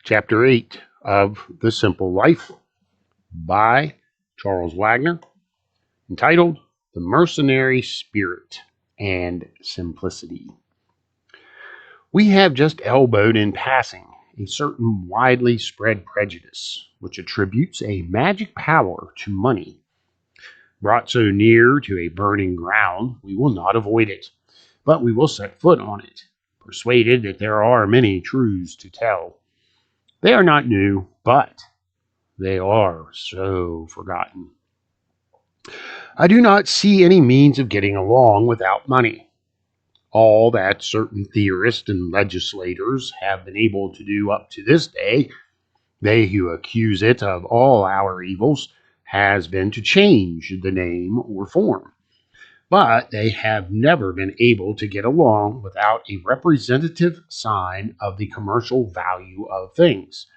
Chapter 8 of The Simple Life by Charles Wagner, entitled The Mercenary Spirit and Simplicity. We have just elbowed in passing a certain widely spread prejudice which attributes a magic power to money. Brought so near to a burning ground, we will not avoid it, but we will set foot on it, persuaded that there are many truths to tell. They are not new, but they are so forgotten. I do not see any means of getting along without money. All that certain theorists and legislators have been able to do up to this day, they who accuse it of all our evils, has been to change the name or form. But they have never been able to get along without a representative sign of the commercial value of things.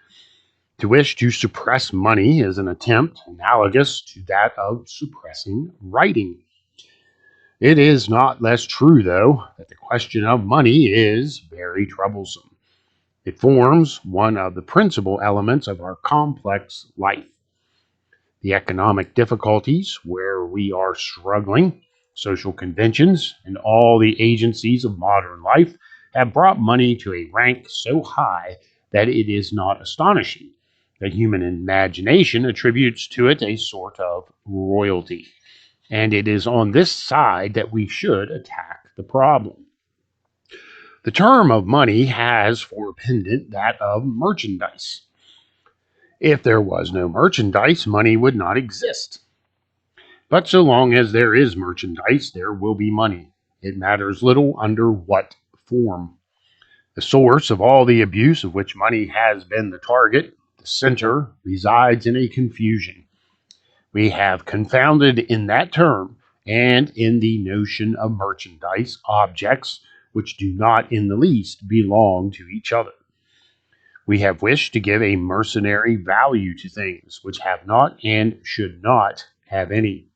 To wish to suppress money is an attempt analogous to that of suppressing writing. It is not less true, though, that the question of money is very troublesome. It forms one of the principal elements of our complex life. The economic difficulties where we are struggling, social conventions, and all the agencies of modern life have brought money to a rank so high that it is not astonishing that human imagination attributes to it a sort of royalty. And it is on this side that we should attack the problem. The term of money has for pendant that of merchandise. If there was no merchandise, money would not exist. But so long as there is merchandise, there will be money. It matters little under what form. The source of all the abuse of which money has been the target, the center, resides in a confusion. We have confounded in that term and in the notion of merchandise objects which do not in the least belong to each other. We have wished to give a mercenary value to things which have not and should not have any.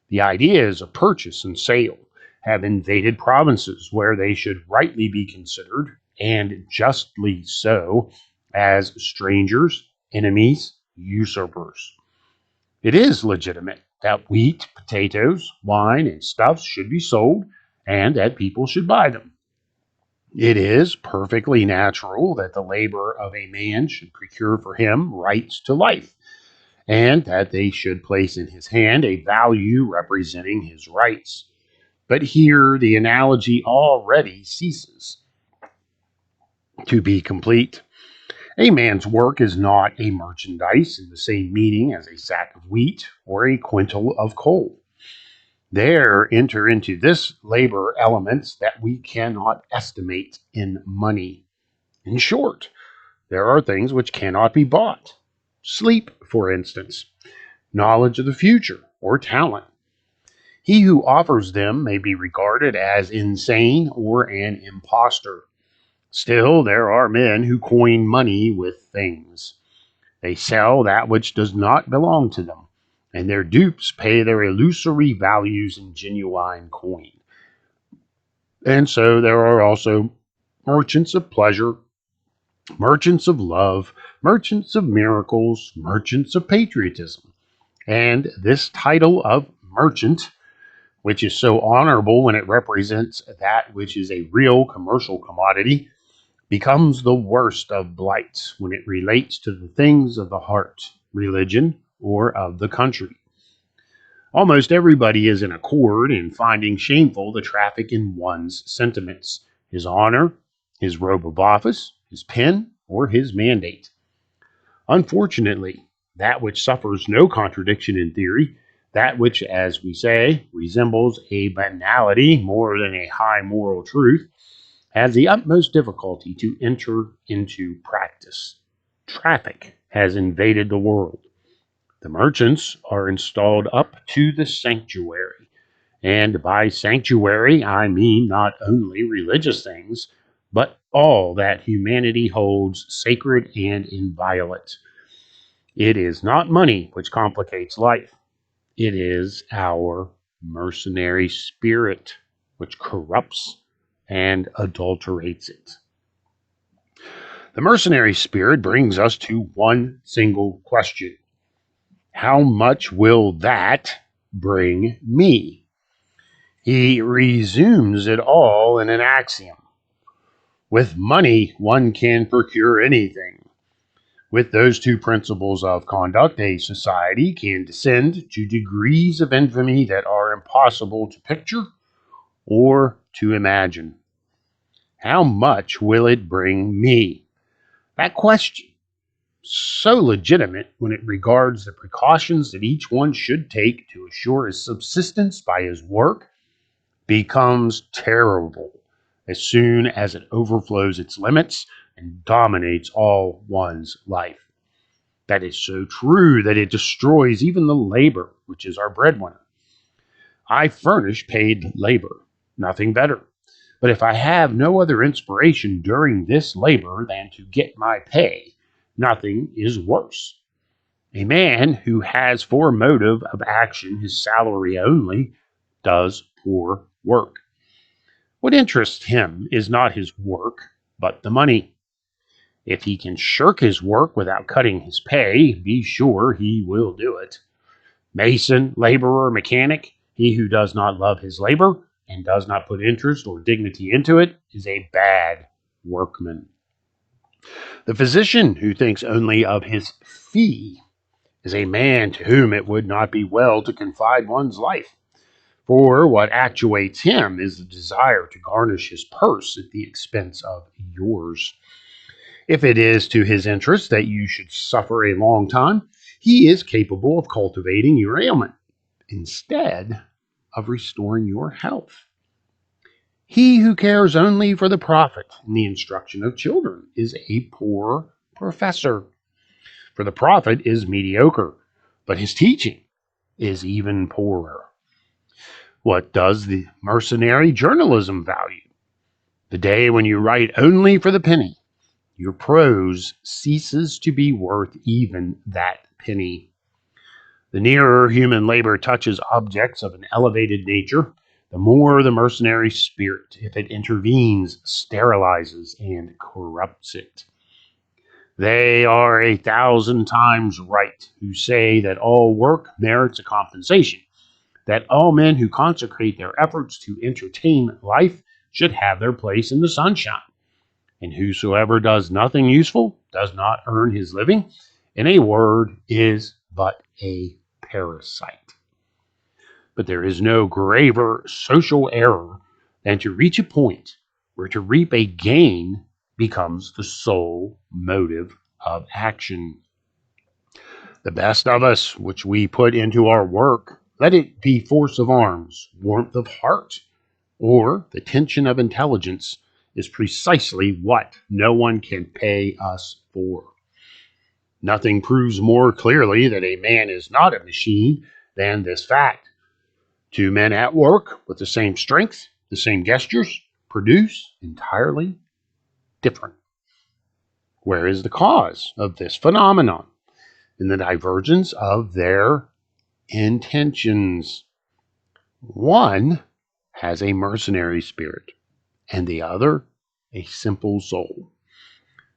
The ideas of purchase and sale have invaded provinces where they should rightly be considered, and justly so, as strangers, enemies, usurpers. It is legitimate that wheat, potatoes, wine, and stuffs should be sold, and that people should buy them. It is perfectly natural that the labor of a man should procure for him rights to life, and that they should place in his hand a value representing his rights. But here the analogy already ceases to be complete. A man's work is not a merchandise in the same meaning as a sack of wheat or a quintal of coal. There enter into this labor elements that we cannot estimate in money. In short, there are things which cannot be bought. Sleep, for instance, knowledge of the future, or talent. He who offers them may be regarded as insane or an impostor. Still, there are men who coin money with things. They sell that which does not belong to them, and their dupes pay their illusory values in genuine coin. And so there are also merchants of pleasure, merchants of love, merchants of miracles, merchants of patriotism. And this title of merchant, which is so honorable when it represents that which is a real commercial commodity, becomes the worst of blights when it relates to the things of the heart, religion, or of the country. Almost everybody is in accord in finding shameful the traffic in one's sentiments, his honor, his robe of office, his pen, or his mandate. Unfortunately, that which suffers no contradiction in theory, that which, as we say, resembles a banality more than a high moral truth, has the utmost difficulty to enter into practice. Traffic has invaded the world. The merchants are installed up to the sanctuary. And by sanctuary, I mean not only religious things, but all that humanity holds sacred and inviolate. It is not money which complicates life. It is our mercenary spirit which corrupts and adulterates it. The mercenary spirit brings us to one single question: how much will that bring me? He resumes it all in an axiom. With money, one can procure anything. With those two principles of conduct, a society can descend to degrees of infamy that are impossible to picture or to imagine. How much will it bring me? That question, so legitimate when it regards the precautions that each one should take to assure his subsistence by his work, becomes terrible as soon as it overflows its limits and dominates all one's life. That is so true that it destroys even the labor which is our breadwinner. I furnish paid labor, nothing better. But if I have no other inspiration during this labor than to get my pay, nothing is worse. A man who has for motive of action his salary only does poor work. What interests him is not his work, but the money. If he can shirk his work without cutting his pay, be sure he will do it. Mason, laborer, mechanic, he who does not love his labor and does not put interest or dignity into it is a bad workman. The physician who thinks only of his fee is a man to whom it would not be well to confide one's life. For what actuates him is the desire to garnish his purse at the expense of yours. If it is to his interest that you should suffer a long time, he is capable of cultivating your ailment instead of restoring your health. He who cares only for the profit in the instruction of children is a poor professor. For the profit is mediocre, but his teaching is even poorer. What does the mercenary journalism value? The day when you write only for the penny, your prose ceases to be worth even that penny. The nearer human labor touches objects of an elevated nature, the more the mercenary spirit, if it intervenes, sterilizes and corrupts it. They are 1,000 times right who say that all work merits a compensation, that all men who consecrate their efforts to entertain life should have their place in the sunshine, and whosoever does nothing useful does not earn his living, in a word, is but a parasite. But there is no graver social error than to reach a point where to reap a gain becomes the sole motive of action. The best of us which we put into our work, let it be force of arms, warmth of heart, or the tension of intelligence, is precisely what no one can pay us for. Nothing proves more clearly that a man is not a machine than this fact. Two men at work with the same strength, the same gestures, produce entirely different. Where is the cause of this phenomenon? In the divergence of their intentions. One has a mercenary spirit, and the other a simple soul.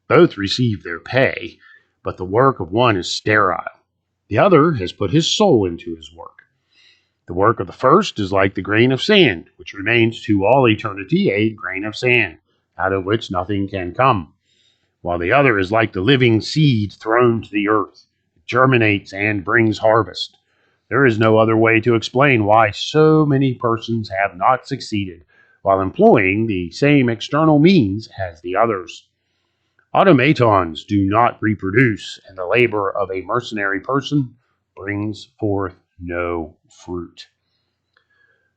Both receive their pay, but the work of one is sterile. The other has put his soul into his work. The work of the first is like the grain of sand, which remains to all eternity a grain of sand, out of which nothing can come, while the other is like the living seed thrown to the earth. It germinates and brings harvest. There is no other way to explain why so many persons have not succeeded while employing the same external means as the others. Automatons do not reproduce, and the labor of a mercenary person brings forth no fruit.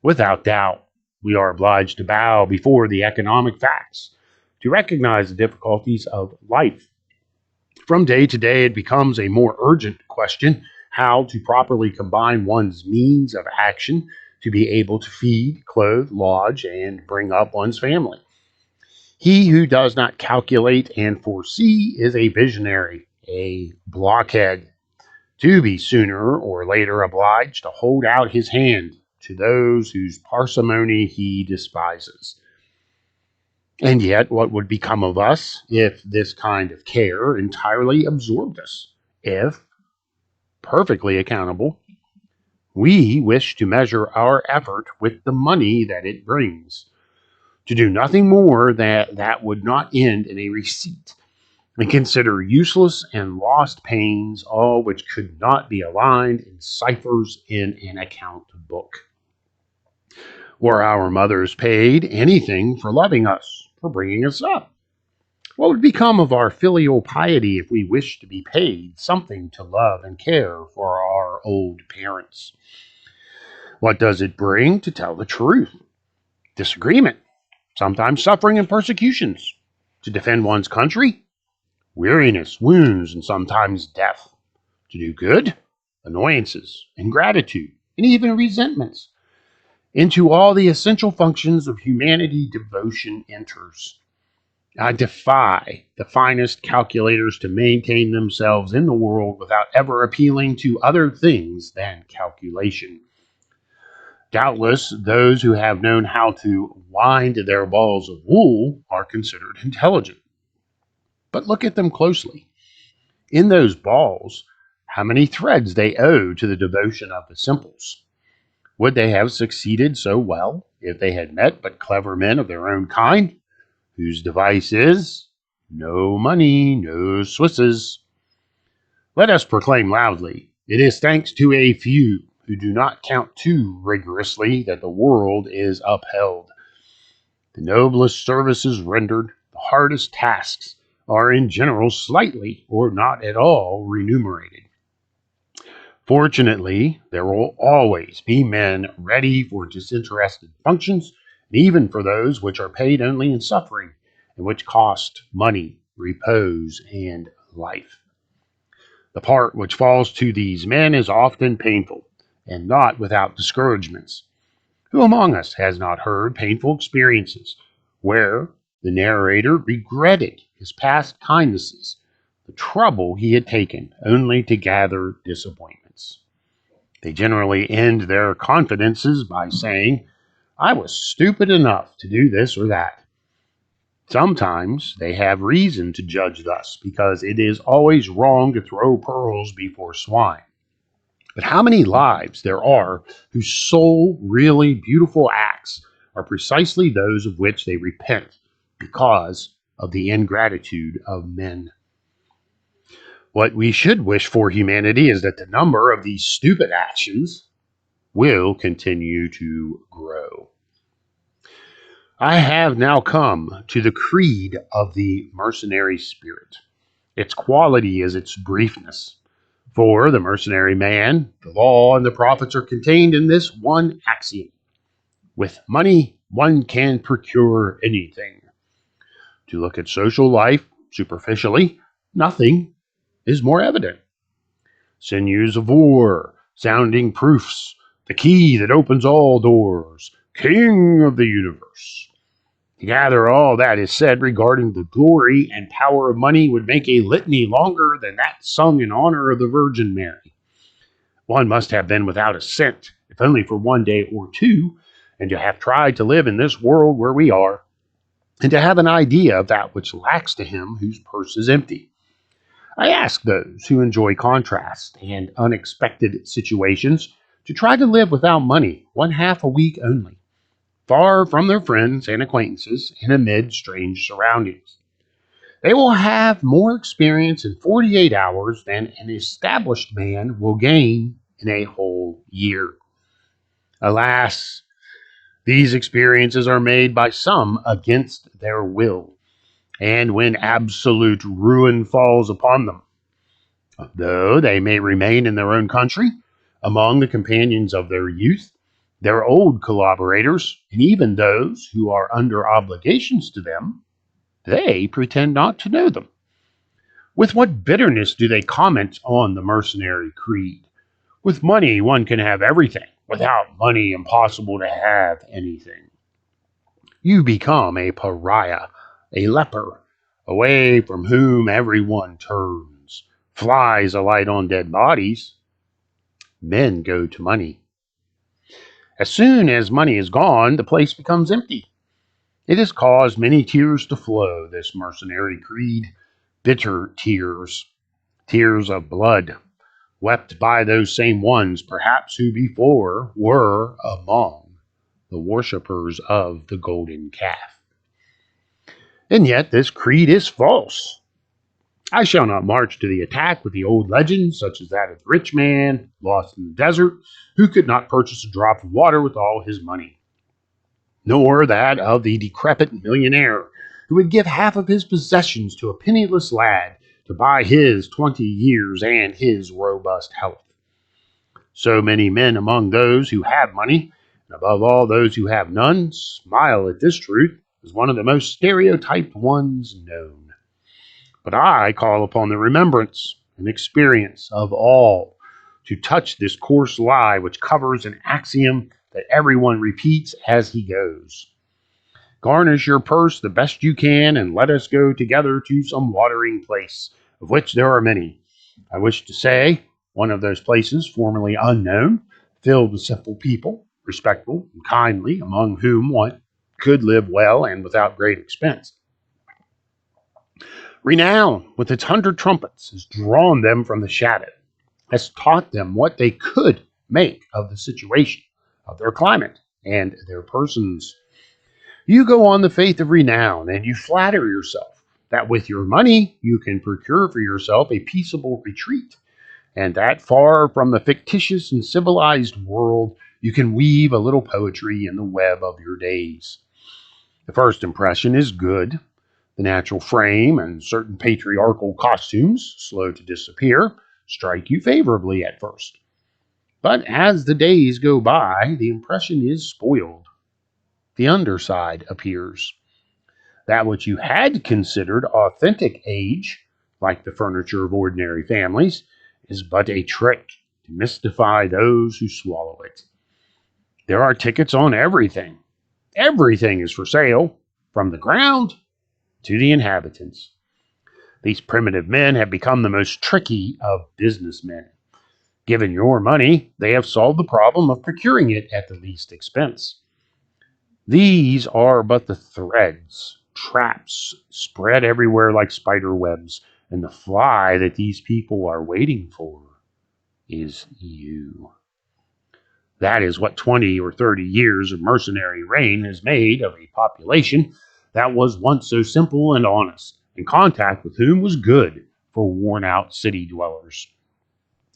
Without doubt, we are obliged to bow before the economic facts, to recognize the difficulties of life. From day to day, it becomes a more urgent question how to properly combine one's means of action to be able to feed, clothe, lodge, and bring up one's family. He who does not calculate and foresee is a visionary, a blockhead, to be sooner or later obliged to hold out his hand to those whose parsimony he despises. And yet, what would become of us if this kind of care entirely absorbed us? If, perfectly accountable, we wish to measure our effort with the money that it brings, to do nothing more that would not end in a receipt, and consider useless and lost pains all which could not be aligned in ciphers in an account book. Were our mothers paid anything for loving us, for bringing us up? What would become of our filial piety if we wished to be paid something to love and care for our old parents? What does it bring to tell the truth? Disagreement, sometimes suffering and persecutions. To defend one's country? Weariness, wounds, and sometimes death. To do good? Annoyances, ingratitude, and even resentments. Into all the essential functions of humanity, devotion enters. I defy the finest calculators to maintain themselves in the world without ever appealing to other things than calculation. Doubtless, those who have known how to wind their balls of wool are considered intelligent. But look at them closely. In those balls, how many threads they owe to the devotion of the simples. Would they have succeeded so well if they had met but clever men of their own kind, whose device is no money, no Swisses? Let us proclaim loudly, it is thanks to a few who do not count too rigorously that the world is upheld. The noblest services rendered, the hardest tasks, are in general slightly or not at all remunerated. Fortunately, there will always be men ready for disinterested functions, and even for those which are paid only in suffering, and which cost money, repose, and life. The part which falls to these men is often painful, and not without discouragements. Who among us has not heard painful experiences where the narrator regretted his past kindnesses, the trouble he had taken, only to gather disappointments? They generally end their confidences by saying, I was stupid enough to do this or that. Sometimes they have reason to judge thus, because it is always wrong to throw pearls before swine. But how many lives there are whose sole really beautiful acts are precisely those of which they repent because of the ingratitude of men? What we should wish for humanity is that the number of these stupid actions will continue to grow. I have now come to the creed of the mercenary spirit. Its quality is its briefness. For the mercenary man, the law and the prophets are contained in this one axiom: with money, one can procure anything. To look at social life superficially, nothing is more evident. Sinews of war, sounding proofs, the key that opens all doors, king of the universe. To gather all that is said regarding the glory and power of money would make a litany longer than that sung in honor of the Virgin Mary. One must have been without a cent, if only for one day or two, and to have tried to live in this world where we are, and to have an idea of that which lacks to him whose purse is empty. I ask those who enjoy contrast and unexpected situations to try to live without money one half a week only, far from their friends and acquaintances and amid strange surroundings. They will have more experience in 48 hours than an established man will gain in a whole year. Alas, these experiences are made by some against their will, and when absolute ruin falls upon them, though they may remain in their own country, among the companions of their youth, their old collaborators, and even those who are under obligations to them, they pretend not to know them. With what bitterness do they comment on the mercenary creed? With money, one can have everything. Without money, impossible to have anything. You become a pariah, a leper, away from whom everyone turns. Flies alight on dead bodies. Men go to money. As soon as money is gone, the place becomes empty. It has caused many tears to flow, this mercenary creed, bitter tears, tears of blood, wept by those same ones, perhaps, who before were among the worshippers of the golden calf. And yet this creed is false. I shall not march to the attack with the old legends, such as that of the rich man lost in the desert, who could not purchase a drop of water with all his money, nor that of the decrepit millionaire who would give half of his possessions to a penniless lad to buy his 20 years and his robust health. So many men among those who have money, and above all those who have none, smile at this truth as one of the most stereotyped ones known. But I call upon the remembrance and experience of all to touch this coarse lie which covers an axiom that everyone repeats as he goes. Garnish your purse the best you can, and let us go together to some watering place, of which there are many. I wish to say, one of those places formerly unknown, filled with simple people, respectful and kindly, among whom one could live well and without great expense. Renown, with its 100 trumpets, has drawn them from the shadow, has taught them what they could make of the situation, of their climate, and their persons. You go on the faith of renown, and you flatter yourself that with your money you can procure for yourself a peaceable retreat, and that far from the fictitious and civilized world you can weave a little poetry in the web of your days. The first impression is good. The natural frame and certain patriarchal costumes, slow to disappear, strike you favorably at first. But as the days go by, the impression is spoiled. The underside appears. That which you had considered authentic age, like the furniture of ordinary families, is but a trick to mystify those who swallow it. There are tickets on everything. Everything is for sale, from the ground to the inhabitants. These primitive men have become the most tricky of businessmen. Given your money, they have solved the problem of procuring it at the least expense. These are but the threads, traps spread everywhere like spider webs, and the fly that these people are waiting for is you. That is what 20 or 30 years of mercenary reign has made of a population that was once so simple and honest, and contact with whom was good for worn-out city dwellers.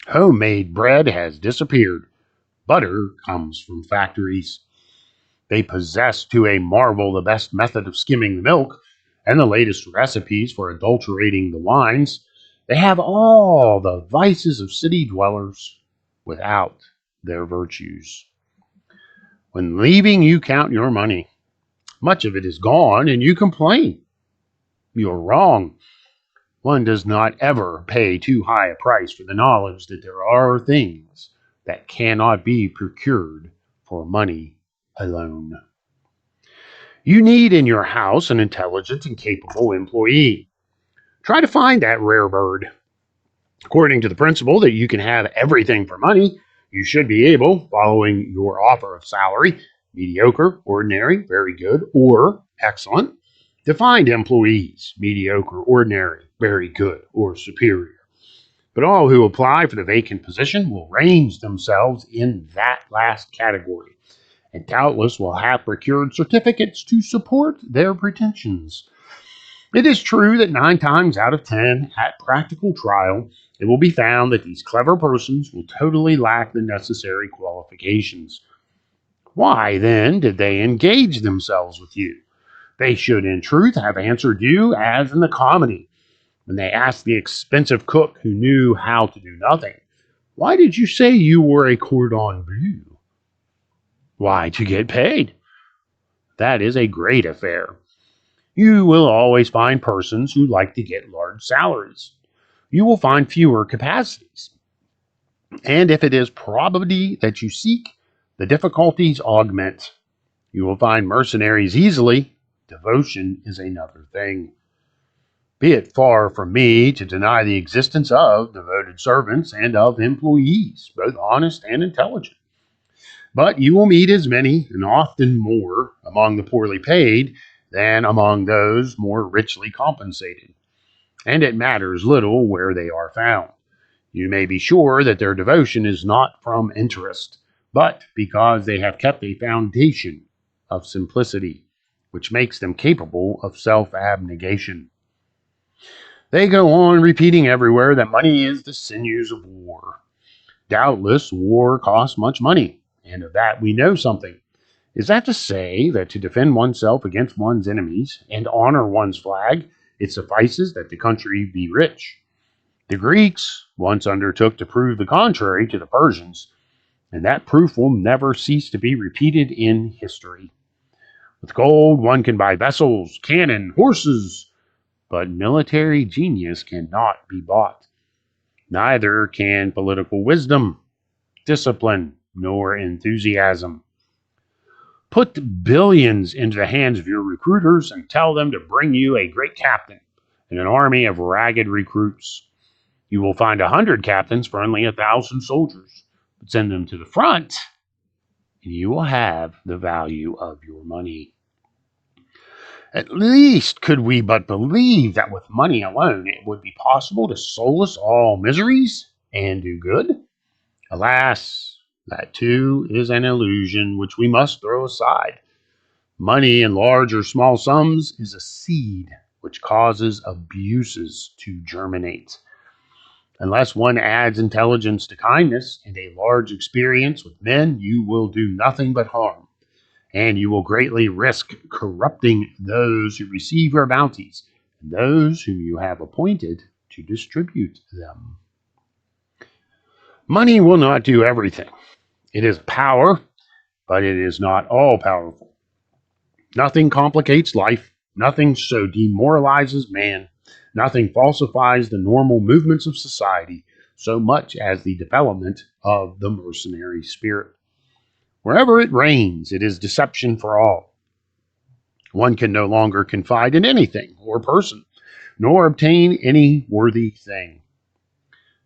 Homemade bread has disappeared. Butter comes from factories. They possess to a marvel the best method of skimming the milk and the latest recipes for adulterating the wines. They have all the vices of city dwellers without their virtues. When leaving, you count your money. Much of it is gone, and you complain. You're wrong. One does not ever pay too high a price for the knowledge that there are things that cannot be procured for money alone. You need in your house an intelligent and capable employee. Try to find that rare bird. According to the principle that you can have everything for money, you should be able, following your offer of salary, mediocre, ordinary, very good, or excellent, to find employees, mediocre, ordinary, very good, or superior. But all who apply for the vacant position will range themselves in that last category, and doubtless will have procured certificates to support their pretensions. It is true that 9 times out of 10, at practical trial, it will be found that these clever persons will totally lack the necessary qualifications. Why, then, did they engage themselves with you? They should, in truth, have answered you as in the comedy, when they asked the expensive cook who knew how to do nothing, "Why did you say you were a cordon bleu?" "Why, to get paid." That is a great affair. You will always find persons who like to get large salaries. You will find fewer capacities. And if it is probity that you seek, the difficulties augment. You will find mercenaries easily. Devotion is another thing. Be it far from me to deny the existence of devoted servants and of employees, both honest and intelligent. But you will meet as many, and often more, among the poorly paid than among those more richly compensated, and it matters little where they are found. You may be sure that their devotion is not from interest, but because they have kept a foundation of simplicity, which makes them capable of self abnegation. They go on repeating everywhere that money is the sinews of war. Doubtless, war costs much money, and of that we know something. Is that to say that to defend oneself against one's enemies and honor one's flag, it suffices that the country be rich? The Greeks once undertook to prove the contrary to the Persians, and that proof will never cease to be repeated in history. With gold, one can buy vessels, cannon, horses, but military genius cannot be bought. Neither can political wisdom, discipline, nor enthusiasm. Put billions into the hands of your recruiters and tell them to bring you a great captain and an army of ragged recruits. You will find 100 captains for only 1,000 soldiers. But send them to the front, and you will have the value of your money. At least could we but believe that with money alone it would be possible to solace all miseries and do good. Alas, that too is an illusion which we must throw aside. Money in large or small sums is a seed which causes abuses to germinate. Unless one adds intelligence to kindness and a large experience with men, you will do nothing but harm, and you will greatly risk corrupting those who receive your bounties and those whom you have appointed to distribute them. Money will not do everything. It is power, but it is not all powerful. Nothing complicates life. Nothing so demoralizes man. Nothing falsifies the normal movements of society so much as the development of the mercenary spirit. Wherever it reigns, it is deception for all. One can no longer confide in anything or person, nor obtain any worthy thing.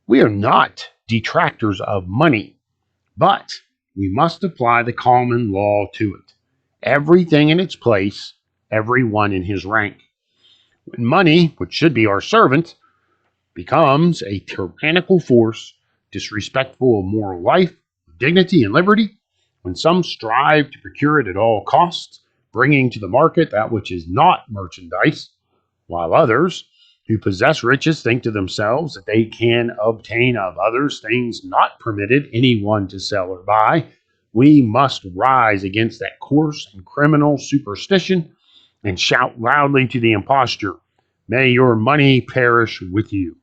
We are not detractors of money, but we must apply the common law to it. Everything in its place, everyone in his rank. When money, which should be our servant, becomes a tyrannical force, disrespectful of moral life, dignity, and liberty, when some strive to procure it at all costs, bringing to the market that which is not merchandise, while others, who possess riches, think to themselves that they can obtain of others things not permitted anyone to sell or buy, we must rise against that coarse and criminal superstition and shout loudly to the impostor, "May your money perish with you."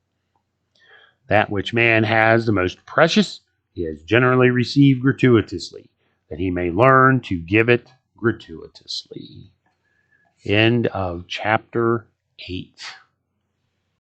That which man has the most precious, he has generally received gratuitously, that he may learn to give it gratuitously. End of chapter 8.